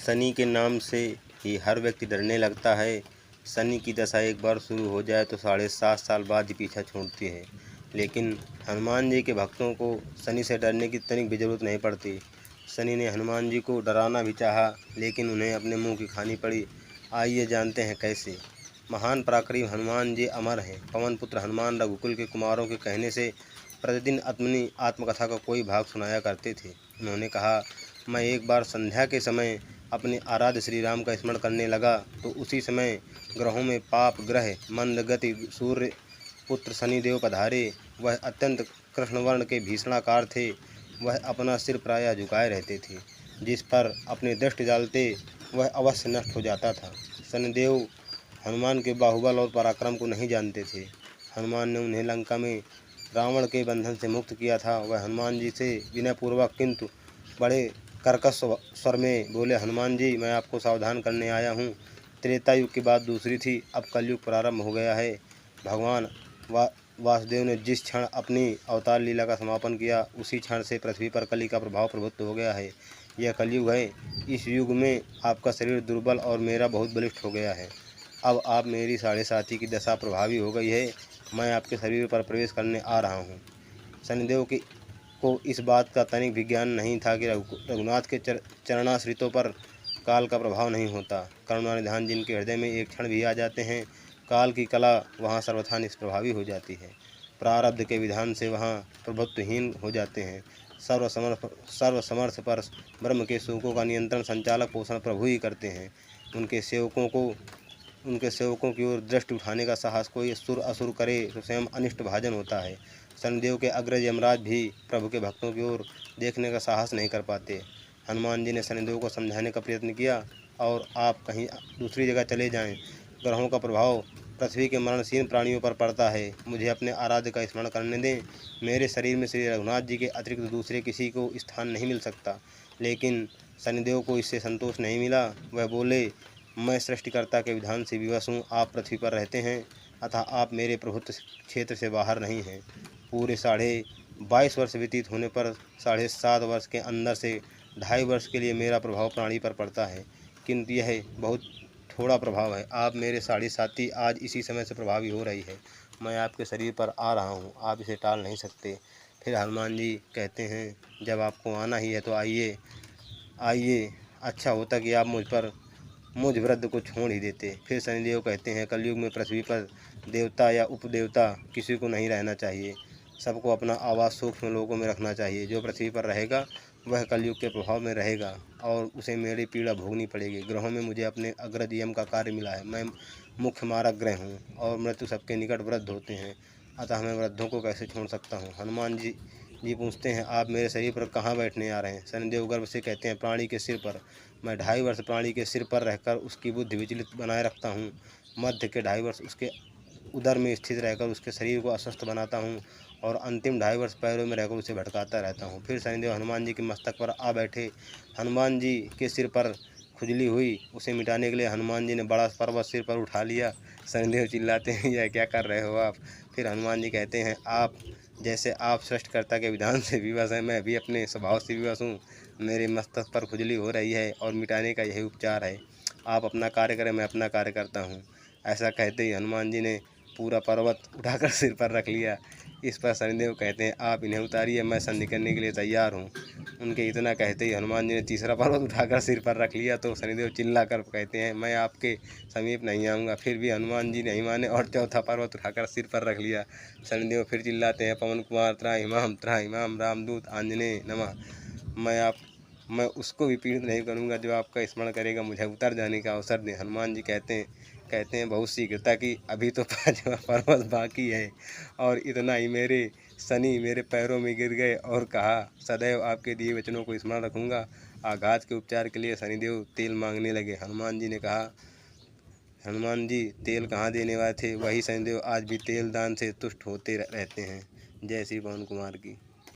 शनि के नाम से ही हर व्यक्ति डरने लगता है। शनि की दशा एक बार शुरू हो जाए तो 7.5 साल बाद ही पीछा छोड़ती है। लेकिन हनुमान जी के भक्तों को शनि से डरने की तनिक भी जरूरत नहीं पड़ती। शनि ने हनुमान जी को डराना भी चाहा, लेकिन उन्हें अपने मुंह की खानी पड़ी। आइए जानते हैं कैसे। महान पराक्रमी हनुमान जी अमर हैं। पवन पुत्र हनुमान रघुकुल के कुमारों के कहने से प्रतिदिन अपनी आत्मकथा का कोई भाग सुनाया करते थे। उन्होंने कहा, मैं एक बार संध्या के समय अपने आराध्य श्री राम का स्मरण करने लगा तो उसी समय ग्रहों में पाप ग्रह मंद गति सूर्य पुत्र शनिदेव पधारे। वह अत्यंत कृष्णवर्ण के भीषणाकार थे। वह अपना सिर प्रायः झुकाए रहते थे, जिस पर अपने दृष्टि डालते वह अवश्य नष्ट हो जाता था। शनिदेव हनुमान के बाहुबल और पराक्रम को नहीं जानते थे। हनुमान ने उन्हें लंका में रावण के बंधन से मुक्त किया था। वह हनुमान जी से विनयपूर्वक किंतु बड़े कर्कश स्वर में बोले, हनुमान जी, मैं आपको सावधान करने आया हूँ। त्रेता युग की बात दूसरी थी, अब कलयुग प्रारंभ हो गया है। भगवान वासुदेव ने जिस क्षण अपनी अवतार लीला का समापन किया, उसी क्षण से पृथ्वी पर कली का प्रभाव प्रभुत्व हो गया है। यह कलयुग है। इस युग में आपका शरीर दुर्बल और मेरा बहुत बलिष्ठ हो गया है। अब आप मेरी 7.5 की दशा प्रभावी हो गई है। मैं आपके शरीर पर प्रवेश करने आ रहा हूँ। शनिदेव को इस बात का तनिक भी ज्ञान नहीं था कि रघुनाथ के चरणाश्रितों पर काल का प्रभाव नहीं होता। करुणा निधान जिनके हृदय में एक क्षण भी आ जाते हैं, काल की कला वहाँ सर्वथा निष्प्रभावी हो जाती है। प्रारब्ध के विधान से वहाँ प्रभुत्वहीन हो जाते हैं। सर्वसमर्थ पर ब्रह्म के सुखों का नियंत्रण संचालक पोषण प्रभु ही करते हैं। उनके सेवकों की ओर दृष्टि उठाने का साहस कोई सुर असुर करे तो स्वयं अनिष्ट भाजन होता है। शनिदेव के अग्रज यमराज भी प्रभु के भक्तों की ओर देखने का साहस नहीं कर पाते। हनुमान जी ने शनिदेव को समझाने का प्रयत्न किया, और आप कहीं दूसरी जगह चले जाएं। ग्रहों का प्रभाव पृथ्वी के मरणशील प्राणियों पर पड़ता है। मुझे अपने आराध्य का स्मरण करने दें। मेरे शरीर में श्री रघुनाथ जी के अतिरिक्त दूसरे किसी को स्थान नहीं मिल सकता। लेकिन शनिदेव को इससे संतोष नहीं मिला। वह बोले, मैं सृष्टिकर्ता के विधान से विवश हूँ। आप पृथ्वी पर रहते हैं, अतः आप मेरे प्रभुत्व क्षेत्र से बाहर नहीं हैं। पूरे 22.5 वर्ष व्यतीत होने पर 7.5 वर्ष के अंदर से 2.5 वर्ष के लिए मेरा प्रभाव प्राणी पर पड़ता है, किंतु यह बहुत थोड़ा प्रभाव है। आप मेरे 7.5 आज इसी समय से प्रभावी हो रही है। मैं आपके शरीर पर आ रहा हूँ, आप इसे टाल नहीं सकते। फिर हनुमान जी कहते हैं, जब आपको आना ही है तो आइए आइए, अच्छा होता कि आप मुझ वृद्ध को छोड़ ही देते। फिर शनिदेव कहते हैं, कलयुग में पृथ्वी पर देवता या उपदेवता किसी को नहीं रहना चाहिए। सबको अपना आवास सूक्ष्म लोगों में रखना चाहिए। जो पृथ्वी पर रहेगा वह कलयुग के प्रभाव में रहेगा और उसे मेरी पीड़ा भोगनी पड़ेगी। ग्रहों में मुझे अपने अग्रज यम का कार्य मिला है। मैं मुख्य मारक ग्रह हूँ और मृत्यु सबके निकट वृद्ध होते हैं, अतः मैं वृद्धों को कैसे छोड़ सकता हूँ। हनुमान जी पूछते हैं, आप मेरे शरीर पर कहाँ बैठने आ रहे हैं। शनिदेव गर्व से कहते हैं, प्राणी के सिर पर। मैं 2.5 वर्ष प्राणी के सिर पर रहकर उसकी बुद्धि विचलित बनाए रखता हूँ। मध्य के 2.5 वर्ष उसके उदर में स्थित रहकर उसके शरीर को अस्वस्थ बनाता हूँ और अंतिम 2.5 वर्ष पैरों में रहकर उसे भटकाता रहता हूँ। फिर शनिदेव हनुमान जी के मस्तक पर आ बैठे। हनुमान जी के सिर पर खुजली हुई, उसे मिटाने के लिए हनुमान जी ने बड़ा पर्वत सिर पर उठा लिया। शनिदेव चिल्लाते हैं, यह क्या कर रहे हो आप। फिर हनुमान जी कहते हैं, आप सृष्टिकर्ता के विधान से विवश हैं, मैं भी अपने स्वभाव से विवश हूँ। मेरे मस्तक पर खुजली हो रही है और मिटाने का यही उपचार है। आप अपना कार्य करें, मैं अपना कार्य करता हूँ। ऐसा कहते ही हनुमान जी ने पूरा पर्वत उठाकर सिर पर रख लिया। इस पर शनिदेव कहते हैं, आप इन्हें उतारिए, मैं संधि करने के लिए तैयार हूँ। उनके इतना कहते ही हनुमान जी ने तीसरा पर्वत उठाकर सिर पर रख लिया तो शनिदेव चिल्ला कर कहते हैं, मैं आपके समीप नहीं आऊँगा। फिर भी हनुमान जी नहीं माने और चौथा पर्वत उठाकर सिर पर रख लिया। शनिदेव फिर चिल्लाते हैं, पवन कुमार त्राहिमाम रामदूत आंजनेय नमः। मैं उसको भी पीड़ित नहीं करूँगा जो आपका स्मरण करेगा। मुझे उतर जाने का अवसर दें। हनुमान जी कहते हैं बहुत शीघ्रता की, अभी तो 5वां पर्वत बाकी है। और इतना ही शनि मेरे पैरों में गिर गए और कहा, सदैव आपके दिए वचनों को स्मरण रखूँगा। आघात के उपचार के लिए शनिदेव तेल मांगने लगे। हनुमान जी ने कहा, हनुमान जी तेल कहाँ देने वाले थे, वही शनिदेव आज भी तेल दान से तुष्ट होते रहते हैं। जय श्री पवन कुमार की।